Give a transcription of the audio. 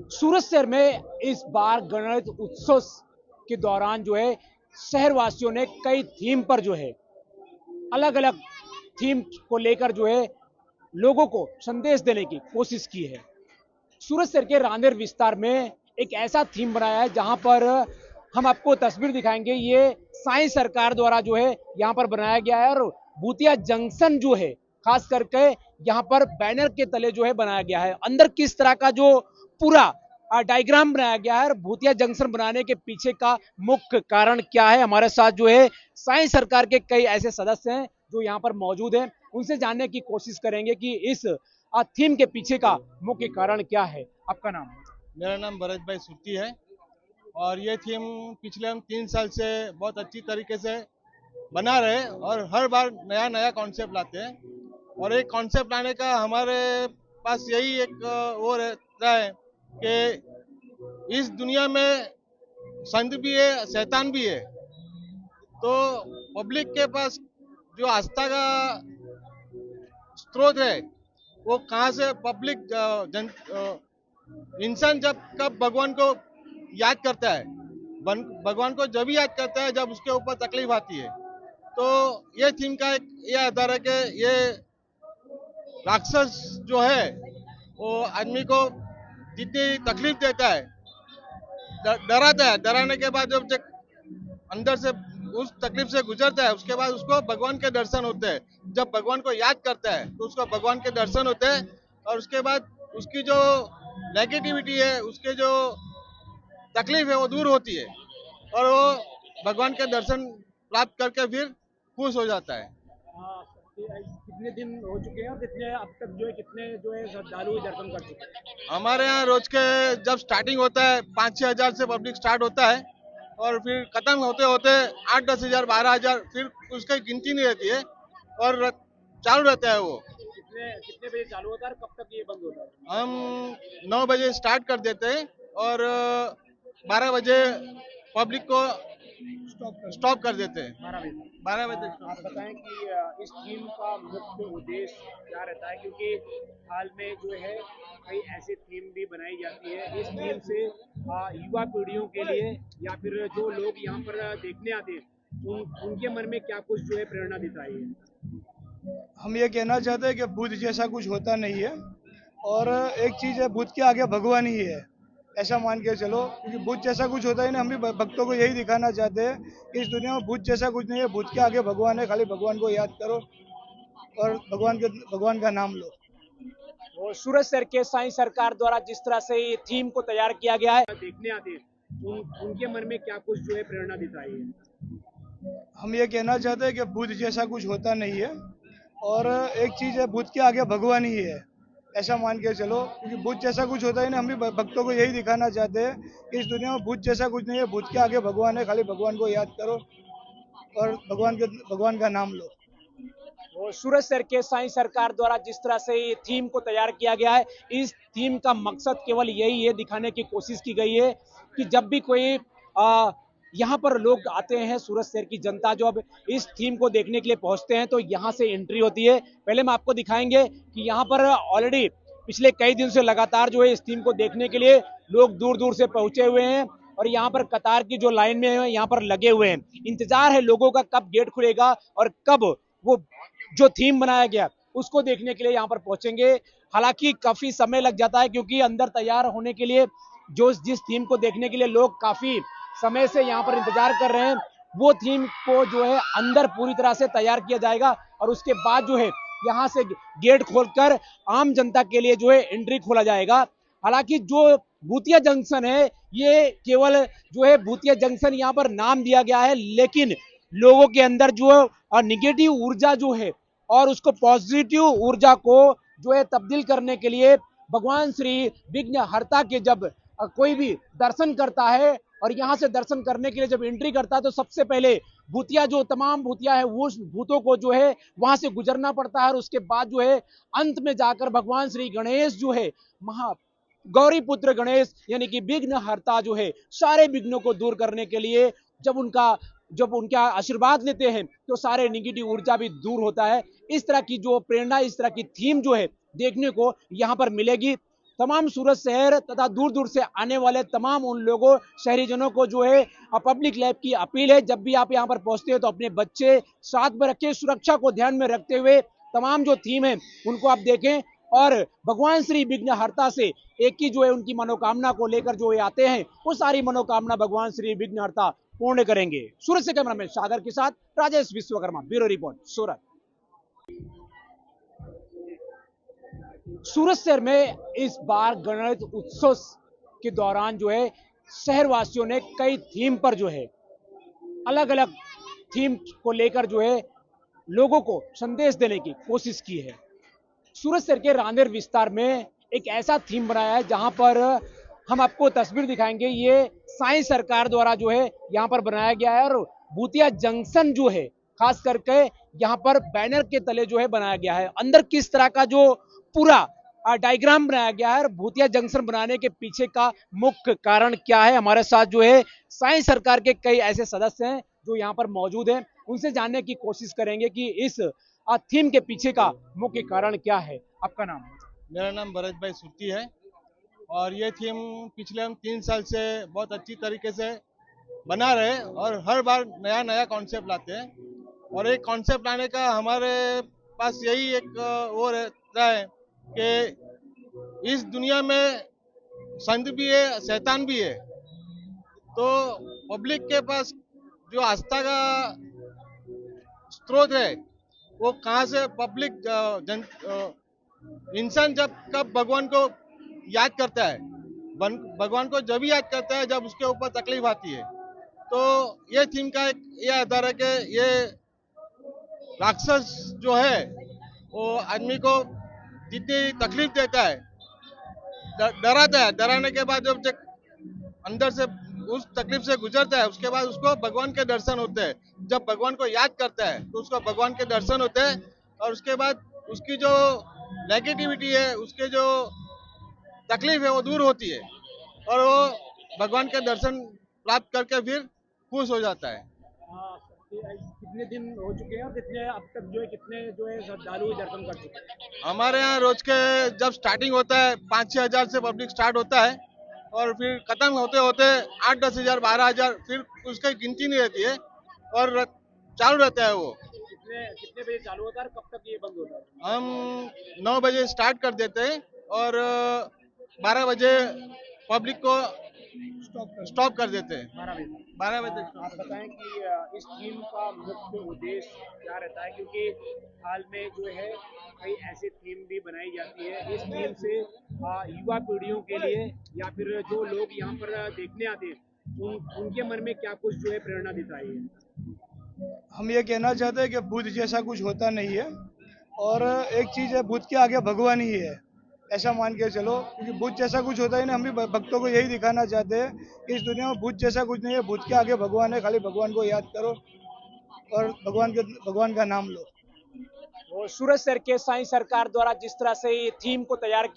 सूरत शहर में इस बार गणेश उत्सव के दौरान जो है शहरवासियों ने कई थीम पर जो है अलग अलग थीम को लेकर जो है लोगों को संदेश देने की कोशिश की है। सूरत शहर के रांदेर विस्तार में एक ऐसा थीम बनाया है जहां पर हम आपको तस्वीर दिखाएंगे। ये साई सरकार द्वारा जो है यहाँ पर बनाया गया है और भूतिया जंक्शन जो है खास करके यहाँ पर बैनर के तले जो है बनाया गया है। अंदर किस तरह का जो पूरा डायग्राम बनाया गया है और भूतिया जंक्शन बनाने के पीछे का मुख्य कारण क्या है, हमारे साथ जो है साई सरकार के कई ऐसे सदस्य हैं जो यहाँ पर मौजूद हैं। उनसे जानने की कोशिश करेंगे कि इस थीम के पीछे का मुख्य कारण क्या है। आपका नाम? मेरा नाम भरत भाई सुरती है और ये थीम पिछले हम 3 साल से बहुत अच्छी तरीके से बना रहे हैं और हर बार नया नया कॉन्सेप्ट लाते हैं। और एक कॉन्सेप्ट लाने का हमारे पास यही एक वो रहता है कि इस दुनिया में संत भी है, शैतान भी है। तो पब्लिक के पास जो आस्था का स्रोत है वो कहाँ से पब्लिक इंसान जब कब भगवान को याद करता है, भगवान को जब भी याद करता है जब उसके ऊपर तकलीफ आती है। तो ये थीम का एक ये आधार है कि ये राक्षस जो है वो आदमी को जितनी तकलीफ देता है, डराता है, डराने के बाद जब अंदर से उस तकलीफ से गुजरता है उसके बाद उसको भगवान के दर्शन होते हैं। जब भगवान को याद करता है तो उसको भगवान के दर्शन होते हैं और उसके बाद उसकी जो नेगेटिविटी है, उसके जो तकलीफ है वो दूर होती है और वो भगवान के दर्शन प्राप्त करके फिर खुश हो जाता है। कितने दिन हो चुके हैं और कितने अब तक जो है कितने जो है श्रद्धालु दर्शन कर चुके हैं? हमारे यहाँ रोज के जब स्टार्टिंग होता है 5-6 हजार से पब्लिक स्टार्ट होता है और फिर खत्म होते होते 8-10 हजार 12 हजार, फिर उसकी गिनती नहीं रहती है और चालू रहता है वो। कितने कितने बजे चालू होता है और कब तक ये बंद होता है? हम 9 बजे स्टार्ट कर देते हैं और 12 बजे पब्लिक को स्टॉप कर देते हैं। 12 बजे तक। आप बताएं कि इस थीम का मुख्य उद्देश्य क्या रहता है, क्योंकि हाल में जो है कई ऐसी थीम भी बनाई जाती है। इस थीम से युवा पीढ़ियों के लिए या फिर जो लोग यहाँ पर देखने आते हैं उनके मन में क्या कुछ जो है प्रेरणा देता है? हम ये कहना चाहते हैं कि बुद्ध जैसा कुछ होता नहीं है और एक चीज़ है, बुद्ध के आगे भगवान ही है, ऐसा मान के चलो। क्योंकि बुद्ध जैसा कुछ होता ही नहीं। हम भी भक्तों को यही दिखाना चाहते हैं कि इस दुनिया में बुद्ध जैसा कुछ नहीं है। बुद्ध के आगे भगवान है, खाली भगवान को याद करो और भगवान का नाम लो। और सूरत शहर के साई सरकार द्वारा जिस तरह से ये थीम को तैयार किया गया है, देखने आते हैं उनके मन में क्या कुछ जो है प्रेरणा देता है? हम ये कहना चाहते हैं कि बुद्ध जैसा कुछ होता नहीं है और एक चीज़ है, बुद्ध के आगे भगवान ही है, ऐसा मान के चलो। क्योंकि बुद्ध जैसा कुछ होता ही नहीं। हम भी भक्तों को यही दिखाना चाहते हैं कि इस दुनिया में बुद्ध जैसा कुछ नहीं है। बुद्ध के आगे भगवान है, खाली भगवान को याद करो और भगवान का नाम लो। और सूरत शहर के साई सरकार द्वारा जिस तरह से ये थीम को तैयार किया गया है, इस थीम का मकसद केवल यही है, दिखाने की कोशिश की गई है कि जब भी कोई यहाँ पर लोग आते हैं, सूरत शहर की जनता जो अब इस थीम को देखने के लिए पहुंचते हैं तो यहाँ से एंट्री होती है। पहले हम आपको दिखाएंगे कि यहाँ पर ऑलरेडी पिछले कई दिन से लगातार जो है इस थीम को देखने के लिए लोग दूर दूर से पहुंचे हुए हैं और यहाँ पर कतार की जो लाइन में है यहाँ पर लगे हुए हैं। इंतजार है लोगों का कब गेट खुलेगा और कब वो जो थीम बनाया गया उसको देखने के लिए यहाँ पर पहुंचेंगे। हालांकि काफी समय लग जाता है क्योंकि अंदर तैयार होने के लिए जो जिस थीम को देखने के लिए लोग काफी समय से यहाँ पर इंतजार कर रहे हैं, वो थीम को जो है अंदर पूरी तरह से तैयार किया जाएगा और उसके बाद जो है यहाँ से गेट खोलकर आम जनता के लिए जो है एंट्री खोला जाएगा। हालांकि जो भूतिया जंक्शन है ये केवल जो है भूतिया जंक्शन यहाँ पर नाम दिया गया है, लेकिन लोगों के अंदर जो निगेटिव ऊर्जा जो है और उसको पॉजिटिव ऊर्जा को जो है तब्दील करने के लिए भगवान श्री विघ्नहर्ता के जब कोई भी दर्शन करता है और यहाँ से दर्शन करने के लिए जब एंट्री करता है तो सबसे पहले भूतिया जो तमाम भूतिया है वो भूतों को जो है वहां से गुजरना पड़ता है और उसके बाद जो है अंत में जाकर भगवान श्री गणेश जो है गौरी पुत्र गणेश यानी कि विघ्नहर्ता जो है सारे विघ्नों को दूर करने के लिए जब उनका आशीर्वाद लेते हैं तो सारे निगेटिव ऊर्जा भी दूर होता है। इस तरह की जो प्रेरणा, इस तरह की थीम जो है देखने को यहाँ पर मिलेगी। तमाम सूरत शहर तथा दूर दूर से आने वाले तमाम उन लोगों शहरीजनों को जो है पब्लिक लैब की अपील है, जब भी आप यहां पर पहुंचते हो तो अपने बच्चे साथ में रखें, सुरक्षा को ध्यान में रखते हुए तमाम जो थीम है उनको आप देखें और भगवान श्री विघ्नहर्ता से एक ही जो है उनकी मनोकामना को लेकर जो ये आते हैं वो सारी मनोकामना भगवान श्री विघ्नहर्ता पूर्ण करेंगे। सूरत से कैमरामैन सागर के साथ राजेश विश्वकर्मा, ब्यूरो रिपोर्ट सूरत। सूरत शहर में इस बार गणेश उत्सव के दौरान जो है शहरवासियों ने कई थीम पर जो है अलग अलग थीम को लेकर जो है लोगों को संदेश देने की कोशिश की है। सूरत शहर के रांदेर विस्तार में एक ऐसा थीम बनाया है जहां पर हम आपको तस्वीर दिखाएंगे। ये साई सरकार द्वारा जो है यहां पर बनाया गया है और भूतिया जंक्शन जो है खास करके यहां पर बैनर के तले जो है बनाया गया है। अंदर किस तरह का जो पूरा डायग्राम बनाया गया है और भूतिया जंक्शन बनाने के पीछे का मुख्य कारण क्या है, हमारे साथ जो है साई सरकार के कई ऐसे सदस्य हैं जो यहाँ पर मौजूद हैं, उनसे जानने की कोशिश करेंगे कि इस थीम के पीछे का मुख्य कारण क्या है। आपका नाम? मेरा नाम भरत भाई सुर्ती है और ये थीम पिछले हम 3 साल से बहुत अच्छी तरीके से बना रहे हैं और हर बार नया नया कॉन्सेप्ट लाते हैं। और एक कॉन्सेप्ट लाने का हमारे पास यही एक वो रहता है कि इस दुनिया में संत भी है, शैतान भी है, तो पब्लिक के पास जो आस्था का स्रोत है वो कहाँ से पब्लिक इंसान जब कब भगवान को याद करता है, भगवान को जब ही याद करता है जब उसके ऊपर तकलीफ आती है। तो ये थीम का एक ये आधार है कि ये राक्षस जो है वो आदमी को जितनी तकलीफ देता है, डराता है, डराने के बाद जब अंदर से उस तकलीफ से गुजरता है उसके बाद उसको भगवान के दर्शन होते हैं। जब भगवान को याद करता है तो उसको भगवान के दर्शन होते हैं और उसके बाद उसकी जो नेगेटिविटी है, उसके जो तकलीफ है वो दूर होती है और वो भगवान के दर्शन प्राप्त करके फिर खुश हो जाता है। कितने दिन हो चुके हैं और कितने अब तक जो है कितने जो है श्रद्धालु दर्शन कर चुके हैं? हमारे यहाँ रोज के जब स्टार्टिंग होता है 5-6 हजार से पब्लिक स्टार्ट होता है और फिर खत्म होते होते 8-10 हजार 12 हजार, फिर उसकी गिनती नहीं रहती है और चालू रहता है वो। कितने बजे चालू होता है और कब तक ये बंद होता है? हम 9 बजे स्टार्ट कर देते हैं और 12 बजे पब्लिक को स्टॉप कर देते हैं। 12 बजे आप बताएं कि इस थीम का मुख्य उद्देश्य क्या रहता है, क्योंकि हाल में जो है कई ऐसी थीम भी बनाई जाती है। इस थीम से युवा पीढ़ियों के लिए या फिर जो लोग यहाँ पर देखने आते हैं उनके मन में क्या कुछ जो है प्रेरणा देता है? हम ये कहना चाहते हैं कि बुद्ध जैसा कुछ होता नहीं है और एक चीज़ है, बुद्ध के आगे भगवान ही है, ऐसा मान के चलो, क्योंकि बुद्ध जैसा कुछ होता ही नहीं। हम भी भक्तों को यही दिखाना चाहते हैं कि इस दुनिया में बुद्ध जैसा कुछ नहीं है, बुद्ध के आगे भगवान है, खाली भगवान को याद करो और भगवान का नाम लो। वो सूरत शहर के साई सरकार द्वारा जिस तरह से ये थीम को तैयार